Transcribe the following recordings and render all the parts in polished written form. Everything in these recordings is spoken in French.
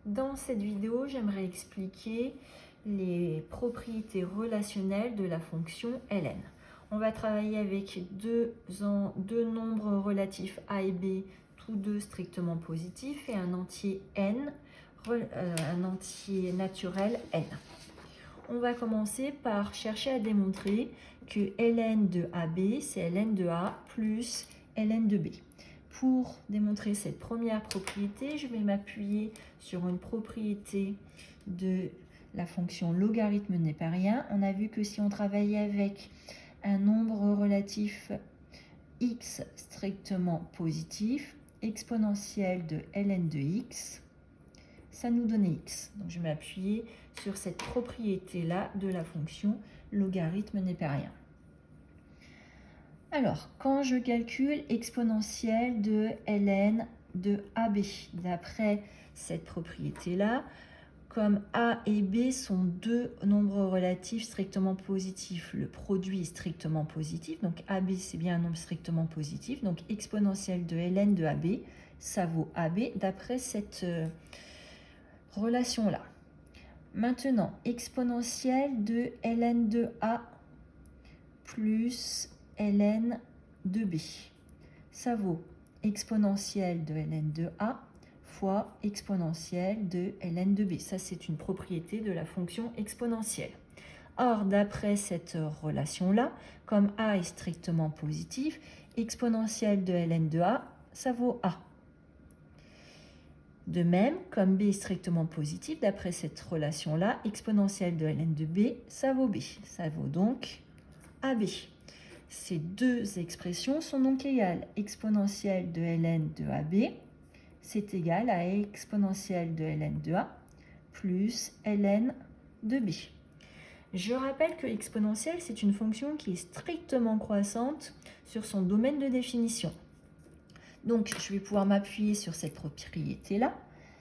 Dans cette vidéo, j'aimerais expliquer les propriétés relationnelles de la fonction ln. On va travailler avec deux nombres relatifs a et b, tous deux strictement positifs, et un entier n, un entier naturel n. On va commencer par chercher à démontrer que ln de AB, c'est ln de A plus ln de B. Pour démontrer cette première propriété, je vais m'appuyer sur une propriété de la fonction logarithme népérien. On a vu que si on travaillait avec un nombre relatif x strictement positif, exponentielle de ln de x, ça nous donnait x. Donc je vais m'appuyer sur cette propriété-là de la fonction logarithme népérien. Alors, quand je calcule exponentielle de ln de AB, d'après cette propriété-là, comme A et B sont deux nombres relatifs strictement positifs, le produit est strictement positif, donc AB c'est bien un nombre strictement positif, donc exponentielle de ln de AB, ça vaut AB d'après cette relation-là. Maintenant, exponentielle de ln de A plus ln de B. Ça vaut exponentielle de ln de A fois exponentielle de ln de B. Ça, c'est une propriété de la fonction exponentielle. Or, d'après cette relation-là, comme A est strictement positif, exponentielle de ln de A, ça vaut A. De même, comme B est strictement positif, d'après cette relation-là, exponentielle de ln de B, ça vaut B. Ça vaut donc AB. Ces deux expressions sont donc égales. Exponentielle de ln de AB, c'est égal à exponentielle de ln de A plus ln de B. Je rappelle que exponentielle, c'est une fonction qui est strictement croissante sur son domaine de définition. Donc, je vais pouvoir m'appuyer sur cette propriété-là.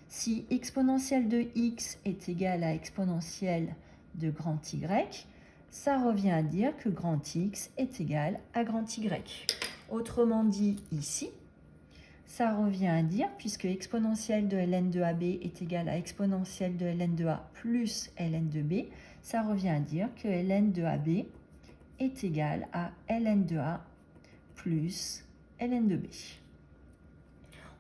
Si exponentielle de x est égale à exponentielle de grand Y, ça revient à dire que grand X est égal à grand Y. Autrement dit, ici, ça revient à dire, puisque exponentielle de ln de AB est égale à exponentielle de ln de A plus ln de B, ça revient à dire que ln de AB est égal à ln de A plus ln de B.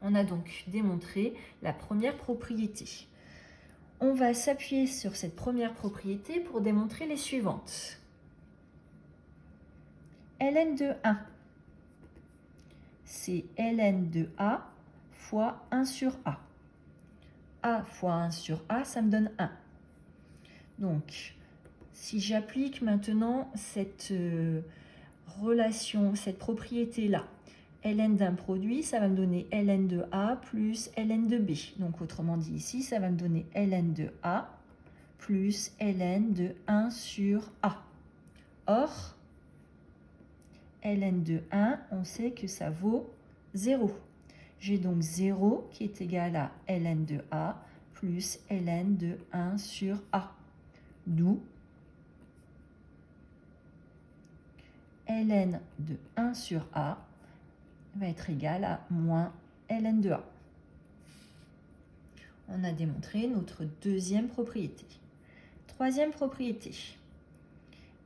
On a donc démontré la première propriété. On va s'appuyer sur cette première propriété pour démontrer les suivantes. ln de 1, c'est ln de A fois 1 sur A. A fois 1 sur A, ça me donne 1. Donc, si j'applique maintenant cette relation, cette propriété-là, ln d'un produit, ça va me donner ln de A plus ln de B. Donc, autrement dit ici, ça va me donner ln de A plus ln de 1 sur A. Or, ln de 1, on sait que ça vaut 0. J'ai donc 0 qui est égal à ln de A plus ln de 1 sur A. D'où ln de 1 sur A va être égal à moins ln de A. On a démontré notre deuxième propriété. Troisième propriété,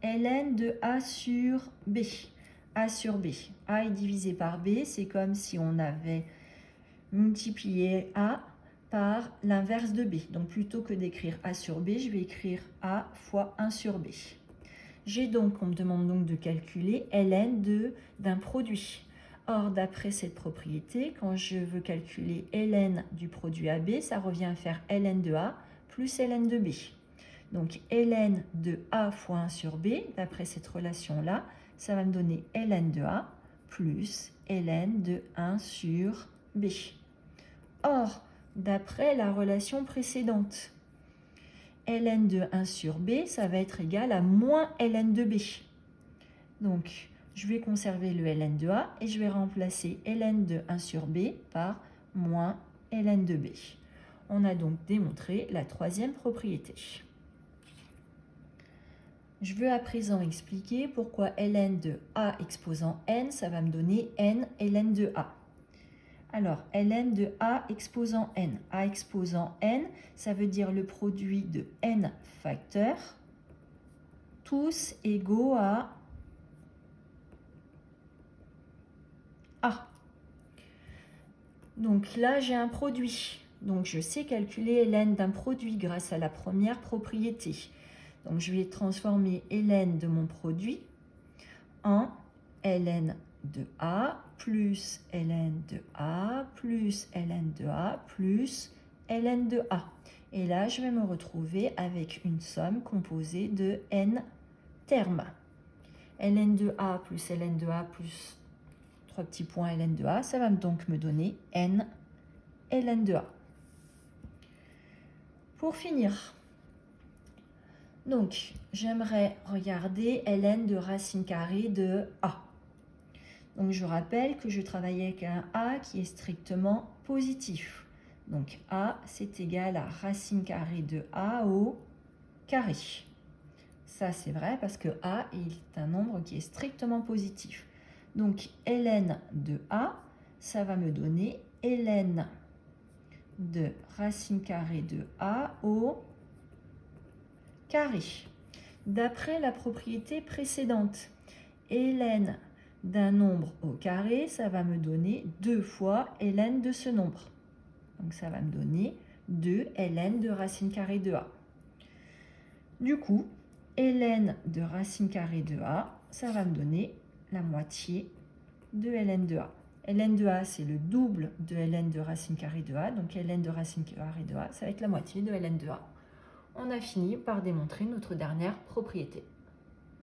ln de A sur B. A sur B. A est divisé par B, c'est comme si on avait multiplié A par l'inverse de B. Donc plutôt que d'écrire A sur B, je vais écrire A fois 1 sur B. On me demande donc de calculer ln d'un produit. Or, d'après cette propriété, quand je veux calculer ln du produit AB, ça revient à faire ln de A plus ln de B. Donc, ln de A fois 1 sur B, d'après cette relation-là, ça va me donner ln de A plus ln de 1 sur B. Or, d'après la relation précédente, ln de 1 sur B, ça va être égal à moins ln de B. Donc, je vais conserver le ln de A et je vais remplacer ln de 1 sur B par moins ln de B. On a donc démontré la troisième propriété. Je veux à présent expliquer pourquoi ln de A exposant n, ça va me donner n ln de A. Alors, ln de A exposant n. A exposant n, ça veut dire le produit de n facteurs, tous égaux à A. Donc là, j'ai un produit. Donc, je sais calculer ln d'un produit grâce à la première propriété. Donc, je vais transformer ln de mon produit en ln de A plus ln de A plus ln de A plus ln de A. Et là, je vais me retrouver avec une somme composée de n termes. ln de A plus ln de A plus 3 petits points ln de A, ça va donc me donner n ln de A. Pour finir, donc j'aimerais regarder ln de racine carrée de A. Donc je rappelle que je travaille avec un A qui est strictement positif. Donc A, c'est égal à racine carrée de A au carré. Ça, c'est vrai parce que A est un nombre qui est strictement positif. Donc ln de A, ça va me donner ln de racine carrée de A au carré. D'après la propriété précédente, ln d'un nombre au carré, ça va me donner 2 fois ln de ce nombre. Donc ça va me donner 2 ln de racine carrée de A. Du coup, ln de racine carrée de A, ça va me donner la moitié de ln de A. ln de A, c'est le double de ln de racine carrée de A. Donc ln de racine carrée de A, ça va être la moitié de ln de A. On a fini par démontrer notre dernière propriété.